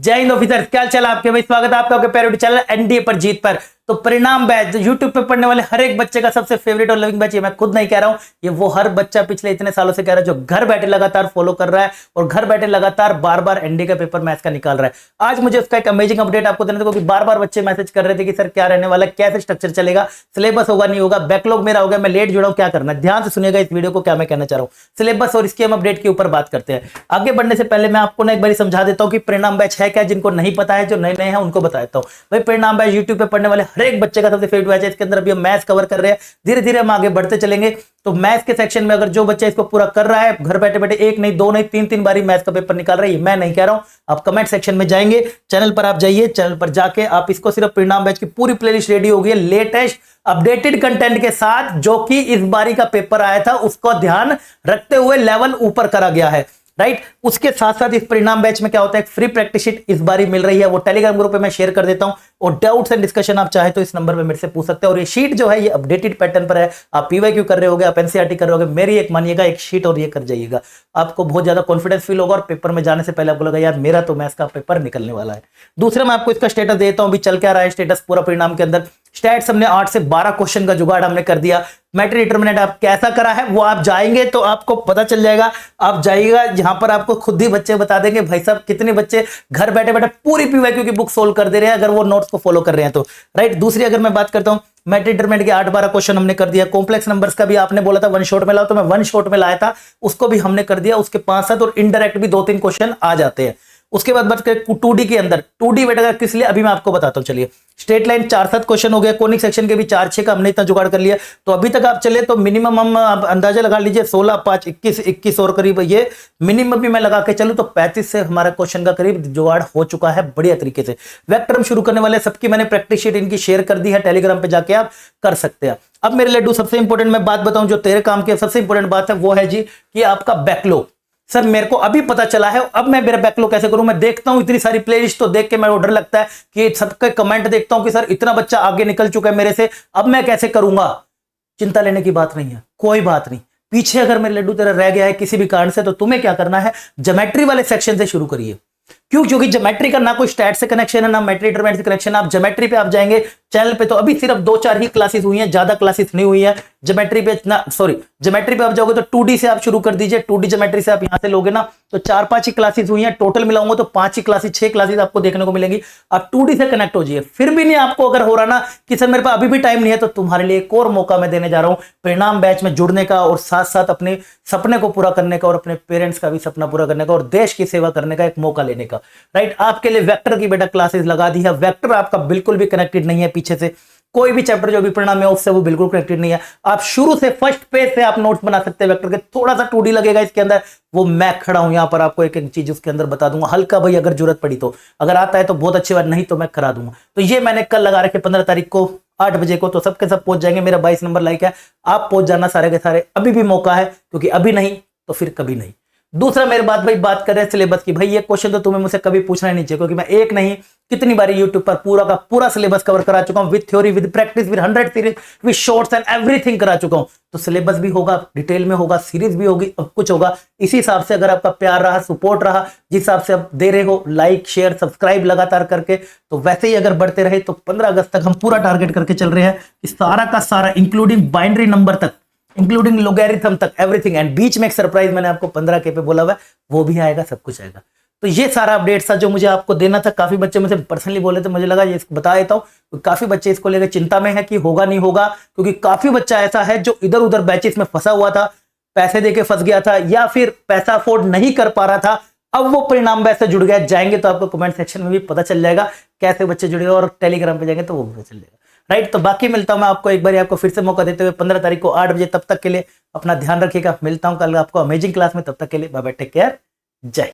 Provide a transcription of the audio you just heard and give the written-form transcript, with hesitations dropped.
जय हिंद ऑफिसर, क्या चला आपके भाई। स्वागत है आपका आपके प्यारे चैनल एनडीए पर जीत पर। तो परिणाम बैच यूट्यूब पे पढ़ने वाले हर एक बच्चे का सबसे फेवरेट और लविंग बैच, ये मैं खुद नहीं कह रहा हूं, ये वो हर बच्चा पिछले इतने सालों से कह रहा है जो घर बैठे लगातार फॉलो कर रहा है और घर बैठे लगातार बार बार एनडीए का पेपर मैथ्स का निकाल रहा है। आज मुझे उसका एक अमेजिंग अपडेट आपको देना था, क्योंकि बार बार बच्चे मैसेज कर रहे थे कि सर क्या रहने वाला, कैसे स्ट्रक्चर चलेगा, सिलेबस होगा नहीं होगा, बैकलॉग मेरा हो गया, मैं लेट जुड़ा हूं, क्या करना है। ध्यान से सुनिएगा इस वीडियो को, क्या मैं कहना चाह रहा हूं, सिलेबस और इसके हम अपडेट के ऊपर बात करते हैं। आगे बढ़ने से पहले मैं आपको ना एक बार समझा देता हूं कि परिणाम बैच है क्या, जिनको नहीं पता है, जो नए नए हैं उनको बता देता हूं। भाई परिणाम बैच यूट्यूब पे पढ़ने वाले हर एक बच्चे का सबसे फेवरेट बैच है। इसके अंदर अभी हम मैथ्स कवर कर रहे हैं, धीरे धीरे हम आगे बढ़ते चलेंगे। तो मैथ्स के सेक्शन में अगर जो बच्चा इसको पूरा कर रहा है, घर बैठे बैठे एक नहीं दो नहीं तीन तीन बारी मैथ्स का पेपर निकाल रहा है, मैं नहीं कह रहा हूं, आप कमेंट सेक्शन में जाएंगे, चैनल पर आप जाइए, चैनल पर जाके आप इसको सिर्फ परिणाम बैच की पूरी प्लेलिस्ट रेडी हो गई है लेटेस्ट अपडेटेड कंटेंट के साथ, जो कि इस बारी का पेपर आया था उसको ध्यान रखते हुए लेवल ऊपर करा गया है, राइट। उसके साथ साथ इस परिणाम बैच में क्या होता है, फ्री प्रैक्टिस शीट इस बारी मिल रही है, वो टेलीग्राम ग्रुप पे मैं शेयर कर देता हूं, और डाउट्स एंड डिस्कशन आप चाहे तो इस नंबर पे मेरे से पूछ सकते हैं। और ये शीट जो है ये अपडेटेड पैटर्न पर है, आप पीवाईक्यू कर रहे होगे, आप एनसीईआरटी कर रहे होगे, मेरी एक मानिएगा एक शीट और ये कर जाइएगा, आपको बहुत ज्यादा कॉन्फिडेंस फील होगा और पेपर में जाने से पहले आपको लगा यार मेरा तो मैथ्स का पेपर निकलने वाला है। दूसरा मैं आपको इसका स्टेटस देता हूं, अभी चल क्या रहा है स्टेटस पूरा परिणाम के अंदर। स्टैट्स हमने 8 से 12 क्वेश्चन का जुगाड़ हमने कर दिया। मैट्रिक डिटरमिनेंट आप कैसा करा है वो आप जाएंगे तो आपको पता चल जाएगा, आप जाइएगा जहां पर आपको खुद ही बच्चे बता देंगे भाई साहब कितने बच्चे घर बैठे बैठे पूरी पीवाईक्यू की बुक सोल्व कर दे रहे हैं, अगर वो नोट्स को फॉलो कर रहे हैं तो, राइट। दूसरी अगर मैं बात करता हूं, मैट्रिक डिटरमिनेंट के 8-12 क्वेश्चन हमने कर दिया। कॉम्प्लेक्स नंबर्स का भी आपने बोला था वन शॉट में लाओ, तो मैं वन शॉट में लाया था, उसको भी हमने कर दिया। उसके 5-7 और इनडायरेक्ट भी 2-3 क्वेश्चन आ जाते हैं। उसके बाद बात करें 2D के अंदर, 2D बेटा किस लिए अभी मैं आपको बताता हूं। चलिए स्ट्रेट लाइन 4-7 क्वेश्चन हो गया, कोनिक सेक्शन के भी 4-6 का हमने इतना जुगाड़ कर लिया। तो अभी तक आप चले तो मिनिमम हम आप अंदाजा लगा लीजिए 16-5-21 और करीब, ये मिनिमम भी मैं लगा के चलूं तो 35 से हमारा क्वेश्चन का करीब जुगाड़ हो चुका है बढ़िया तरीके से। वेक्टर हम शुरू करने वाले सबकी मैंने प्रैक्टिस शीट इनकी शेयर कर दी है, टेलीग्राम पे जाके आप कर सकते हैं। अब मेरे लड्डू सबसे इंपॉर्टेंट मैं बात बताऊं, जो तेरे काम की सबसे इंपॉर्टेंट बात है वो है जी कि आपका बैकलॉग। सर मेरे को अभी पता चला है, अब मैं मेरा बैकलॉग कैसे करूं। मैं देखता हूं इतनी सारी प्लेलिस्ट, तो देख के मेरे को डर लगता है कि सबके कमेंट देखता हूं कि सर इतना बच्चा आगे निकल चुका है मेरे से, अब मैं कैसे करूंगा। चिंता लेने की बात नहीं है, कोई बात नहीं। पीछे अगर मेरे लड्डू तेरा रह गया है किसी भी कारण से, तो तुम्हें क्या करना है, ज्योमेट्री वाले सेक्शन से शुरू करिए। क्यों? क्योंकि ज्योमेट्री का ना कोई स्टैट से कनेक्शन है ना मैट्रिक डिटरमिनेंट से कनेक्शन। आप ज्योमेट्री पे आप जाएंगे चैनल पे, तो अभी सिर्फ 2-4 ही क्लासेस हुई हैं, ज्यादा क्लासेस नहीं हुई है ज्योमेट्री पे ना, सॉरी ज्योमेट्री पे आप जाओगे तो 2D से आप शुरू कर दीजिए। 2D ज्योमेट्री से आप यहां से लोगे ना तो 4-5 ही क्लासेस हुई हैं, टोटल मिलाऊंगा तो 5 ही क्लासेस 6 क्लासेस आपको देखने को मिलेंगी। आप 2D से कनेक्ट हो जाइए। फिर भी नहीं आपको अगर हो रहा ना कि सर मेरे पास अभी भी टाइम नहीं है, तो तुम्हारे लिए एक और मौका मैं देने जा रहा हूं परिणाम बैच में जुड़ने का, और साथ साथ अपने सपने को पूरा करने का और अपने पेरेंट्स का भी सपना पूरा करने का और देश की सेवा करने का एक मौका लेने का, राइट। आपके लिए वेक्टर की बेटा क्लासेस लगा दी है। वेक्टर आपका बिल्कुल भी कनेक्टेड नहीं है पीछे से, कोई भी चैप्टर जो भी परिणाम है उससे वो बिल्कुल कनेक्टेड नहीं है। आप शुरू से फर्स्ट पेज से आप नोट्स बना सकते हैं वेक्टर के। थोड़ा सा 2D लगेगा इसके अंदर, वो मैं खड़ा हूं यहां पर, आपको एक एक चीज उसके अंदर बता दूंगा हल्का भाई, अगर जरूरत पड़ी तो। अगर आता है तो बहुत अच्छी बात, नहीं तो मैं करा दूंगा। तो ये मैंने कल लगा रखे 15 तारीख को 8 बजे को, तो सबके सब पहुंच जाएंगे। मेरा 22 नंबर लाइक है, आप पहुंच जाना सारे के सारे, अभी भी मौका है, क्योंकि अभी नहीं तो फिर कभी नहीं। दूसरा मेरे बात कर रहे हैं सिलेबस की। भाई ये क्वेश्चन तो तुम्हें मुझसे कभी पूछना ही नहीं चाहिए, क्योंकि मैं एक नहीं कितनी बारी यूट्यूब पर पूरा का पूरा सिलेबस कवर करा चुका हूं, with theory, with practice, with 100 series, with shorts and everything करा चुका हूं। तो सिलेबस भी होगा, डिटेल में होगा, सीरीज भी होगी, कुछ होगा। इसी हिसाब से अगर आपका प्यार रहा, सपोर्ट रहा, जिस हिसाब से आप दे रहे हो लाइक शेयर सब्सक्राइब लगातार करके, तो वैसे ही अगर बढ़ते रहे तो 15 अगस्त तक हम पूरा टारगेट करके चल रहे हैं कि सारा का सारा इंक्लूडिंग बाइनरी नंबर तक, इंक्लूडिंग लोगैरिथम तक, एवरीथिंग। एंड बीच में एक सरप्राइज मैंने आपको 15K पे बोला हुआ है, वो भी आएगा, सब कुछ आएगा। तो ये सारा अपडेट था जो मुझे आपको देना था। काफी बच्चे मुझे पर्सनली बोले थे, मुझे लगा ये बता देता हूं। काफी बच्चे इसको लेकर चिंता में है कि होगा नहीं होगा, क्योंकि काफी बच्चा ऐसा है जो इधर उधर बैचेस में फंसा हुआ था, पैसे देके फंस गया था, या फिर पैसा अफोर्ड नहीं कर पा रहा था। अब वो परिणाम बैच से जुड़ गया। जाएंगे तो आपको कमेंट सेक्शन में भी पता चल जाएगा कैसे बच्चे जुड़ेगा, और टेलीग्राम पे जाएंगे तो वो भी पता चल जाएगा, राइट। तो बाकी मिलता हूं मैं आपको एक बार, आपको फिर से मौका देते हुए 15 तारीख को 8 बजे। तब तक के लिए अपना ध्यान रखिएगा, मिलता हूं कल आपको अमेजिंग क्लास में। तब तक के लिए बाय बाय, टेक केयर, जय।